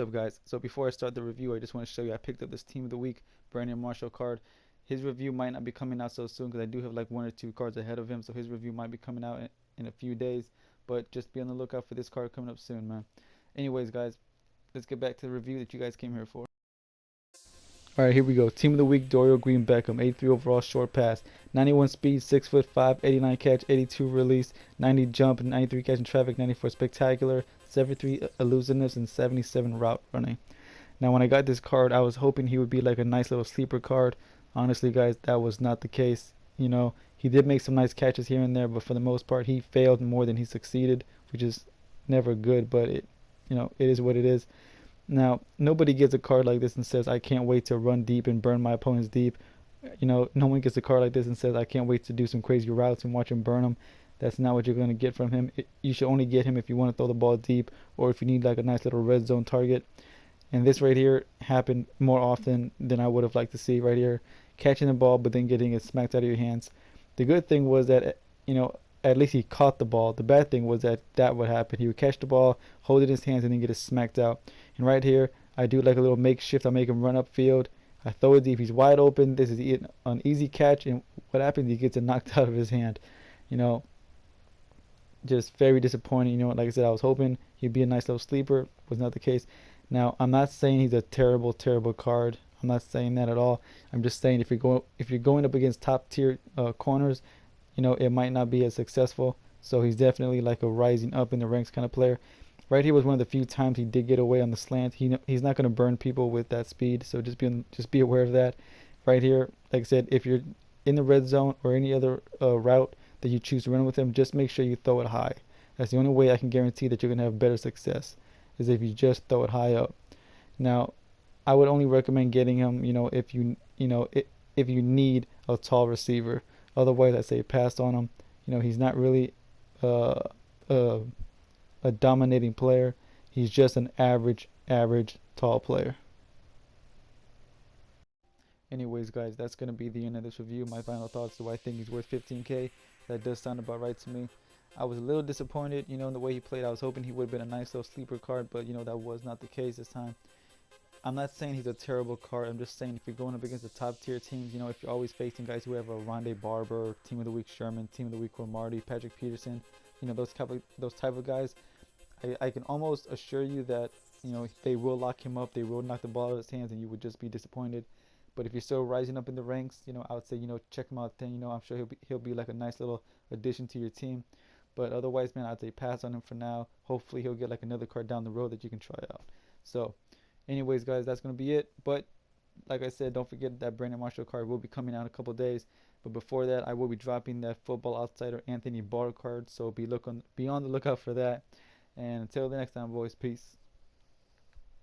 What's up, guys? So before I start the review, I just want to show you I picked up this Team of the Week Brandon Marshall card. His review might not be coming out so soon because I do have like one or two cards ahead of him, so his review might be coming out in a few days. But just be on the lookout for this card coming up soon, man. Anyways, guys, let's get back to the review that you guys came here for. Alright, here we go. Team of the Week Dorial Green-Beckham, 83 overall, short pass, 91 speed, 6'5", 89 catch, 82 release, 90 jump, 93 catch in traffic, 94 spectacular, 73 elusiveness, and 77 route running. Now, when I got this card, I was hoping he would be like a nice little sleeper card. Honestly, guys, that was not the case. He did make some nice catches here and there, but for the most part, he failed more than he succeeded, which is never good, but it is what it is. Now, nobody gets a card like this and says, I can't wait to run deep and burn my opponents deep. No one gets a card like this and says, I can't wait to do some crazy routes and watch him burn them. That's not what you're going to get from him. You should only get him if you want to throw the ball deep or if you need like a nice little red zone target. And this right here happened more often than I would have liked to see right here. Catching the ball but then getting it smacked out of your hands. The good thing was that, at least he caught the ball. The bad thing was that would happen. He would catch the ball, hold it in his hands, and then get it smacked out. And right here, I do like a little makeshift. I make him run upfield. I throw it deep. He's wide open. This is an easy catch. And what happens? He gets it knocked out of his hand. Just very disappointing. Like I said, I was hoping he'd be a nice little sleeper. Was not the case. Now, I'm not saying he's a terrible, terrible card. I'm not saying that at all. I'm just saying if you're going up against top tier corners, it might not be as successful. So he's definitely like a rising up in the ranks kind of player. Right here was one of the few times he did get away on the slant. He's not going to burn people with that speed, so just be aware of that. Right here, like I said, if you're in the red zone or any other route that you choose to run with him, just make sure you throw it high. That's the only way I can guarantee that you're going to have better success, is if you just throw it high up. Now, I would only recommend getting him, if you need a tall receiver. Otherwise, I say pass on him. He's not really uh, uh, a dominating player. He's just an average tall player. Anyways, guys, that's going to be the end of this review. My final thoughts: do I think he's worth 15K? That does sound about right to me. I was a little disappointed, in the way he played. I was hoping he would have been a nice little sleeper card, but that was not the case this time. I'm not saying he's a terrible card. I'm just saying if you're going up against the top tier teams, if you're always facing guys who have a Rondé Barber, Team of the Week Sherman, Team of the Week Cromartie, Patrick Peterson, those type of guys, I can almost assure you that they will lock him up, they will knock the ball out of his hands, and you would just be disappointed. But if you're still rising up in the ranks, I would say check him out. Then I'm sure he'll be like a nice little addition to your team. But otherwise, man, I'd say pass on him for now. Hopefully, he'll get like another card down the road that you can try out. So, anyways, guys, that's gonna be it. But like I said, don't forget that Brandon Marshall card will be coming out in a couple days. But before that, I will be dropping that Football Outsider Anthony Barr card. So be on the lookout for that. And until the next time, boys, peace.